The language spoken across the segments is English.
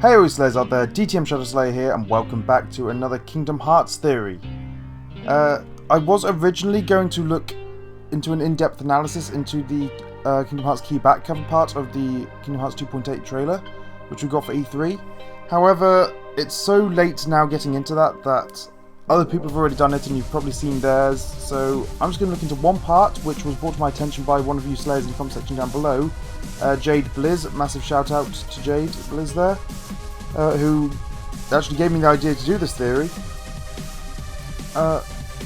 Hey all you Slayers out there, DTM Shadow Slayer here, and welcome back to another Kingdom Hearts theory. I was originally going to look into an in-depth analysis into the Kingdom Hearts key back cover part of the Kingdom Hearts 2.8 trailer, which we got for E3. However, it's so late now getting into that other people have already done it and you've probably seen theirs, so I'm just going to look into one part which was brought to my attention by one of you Slayers in the comment section down below, Jade Blizz. Massive shout out to Jade Blizz there, who actually gave me the idea to do this theory.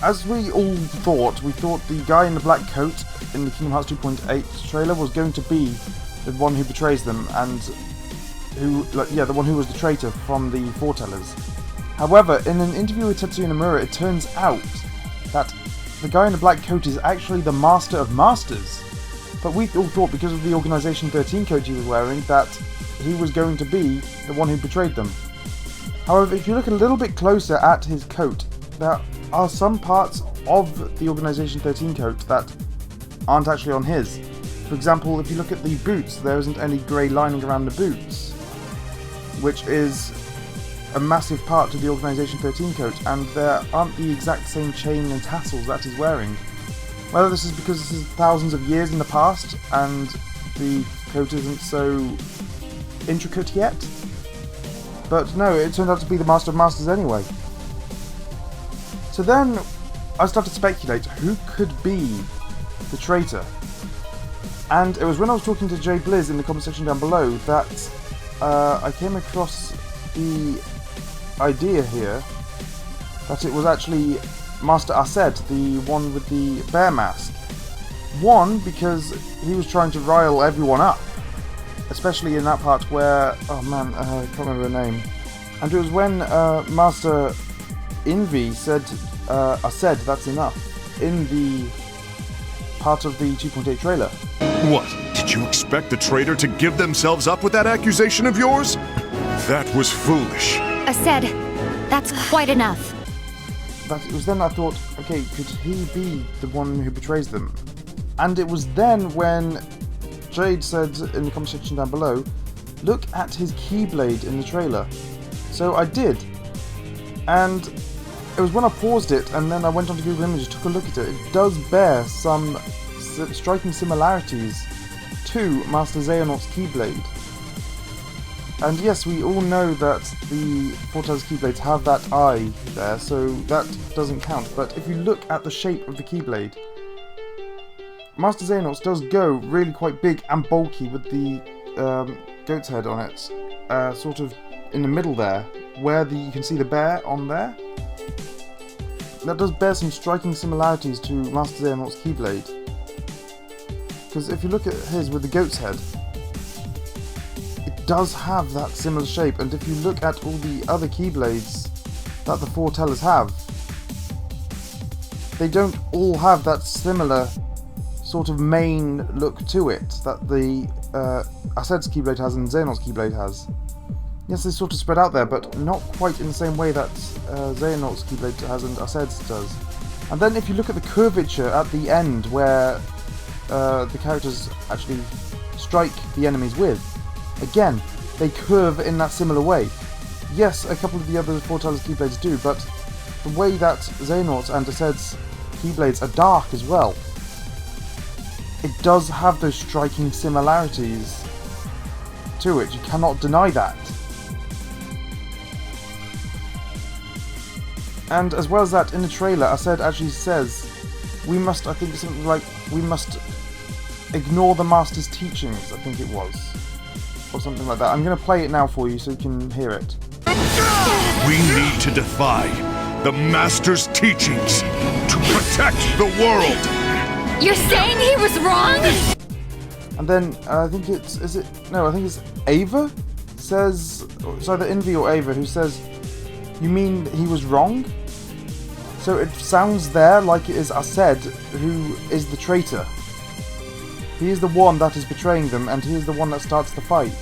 As we all thought, we thought the guy in the black coat in the Kingdom Hearts 2.8 trailer was going to be the one who betrays them, and the one who was the traitor from the foretellers. However, in an interview with Tetsuya Nomura, it turns out that the guy in the black coat is actually the Master of Masters. But we all thought, because of the Organization 13 coat he was wearing, that he was going to be the one who betrayed them. However, if you look a little bit closer at his coat, there are some parts of the Organization 13 coat that aren't actually on his. For example, if you look at the boots, there isn't any grey lining around the boots, which is a massive part of the Organization 13 coat, and there aren't the exact same chain and tassels that he's wearing. Whether this is because this is thousands of years in the past and the coat isn't so intricate yet, but no, it turned out to be the Master of Masters anyway. So then I started to speculate who could be the traitor, and it was when I was talking to Jay Blizz in the comment section down below that I came across the idea here that it was actually Master Aced, the one with the bear mask. One, because he was trying to rile everyone up, especially in that part where, oh man, I can't remember her name, and it was when Master Envy said, Aced, that's enough, in the part of the 2.8 trailer. What? Did you expect the traitor to give themselves up with that accusation of yours? That was foolish. Aced, that's quite enough. It was then I thought, okay, could he be the one who betrays them? And it was then when Jade said in the comment section down below, look at his keyblade in the trailer. So I did, and it was when I paused it and then I went onto Google Images, took a look at it. It does bear some striking similarities to Master Xehanort's keyblade. And yes, we all know that the Foretellers keyblades have that eye there, so that doesn't count. But if you look at the shape of the keyblade, Master Xehanort's does go really quite big and bulky with the goat's head on it, sort of in the middle there, where you can see the bear on there. That does bear some striking similarities to Master Xehanort's keyblade. Because if you look at his with the goat's head, it does have that similar shape, and if you look at all the other keyblades that the foretellers have, they don't all have that similar sort of main look to it that the Aced's keyblade has and Xehanort's keyblade has. Yes, they sort of spread out there, but not quite in the same way that Xehanort's keyblade has and Aced's does. And then if you look at the curvature at the end where the characters actually strike the enemies with, again, they curve in that similar way. Yes, a couple of the other foretellers keyblades do, but the way that Xehanort's and Aced's keyblades are dark as well, it does have those striking similarities to it. You cannot deny that. And as well as that, in the trailer, Aced actually says, we must, I think something like, we must ignore the Master's teachings, I think it was. Or something like that. I'm going to play it now for you so you can hear it. We need to defy the Master's teachings to protect the world! You're saying he was wrong? And then, I think it's Ava says, it's either Envy or Ava who says, you mean he was wrong? So it sounds there like it is Aced who is the traitor. He is the one that is betraying them, and he is the one that starts the fight.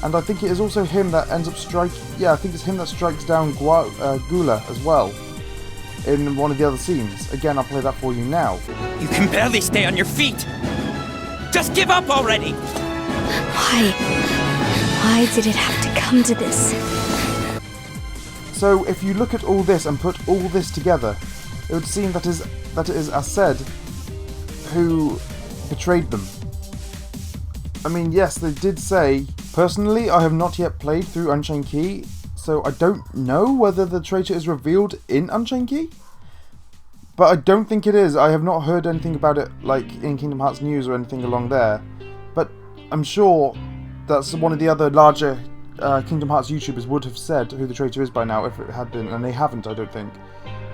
And I think it is also him that ends up striking... Yeah, I think it's him that strikes down Gula as well in one of the other scenes. Again, I'll play that for you now. You can barely stay on your feet! Just give up already! Why? Why did it have to come to this? So if you look at all this and put all this together, it would seem that it is Aced who betrayed them. I mean, yes, they did say, personally, I have not yet played through Unchained Key, so I don't know whether the traitor is revealed in Unchained Key. But I don't think it is. I have not heard anything about it, like, in Kingdom Hearts news or anything along there. But I'm sure that's one of the other larger Kingdom Hearts YouTubers would have said who the traitor is by now, if it had been, and they haven't, I don't think.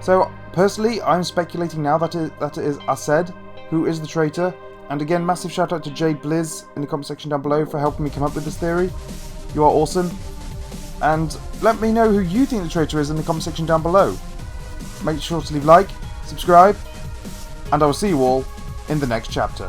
So, personally, I'm speculating now that it is Aced who is the traitor. And again, massive shout out to Jade Blizz in the comment section down below for helping me come up with this theory. You are awesome. And let me know who you think the traitor is in the comment section down below. Make sure to leave a like, subscribe, and I will see you all in the next chapter.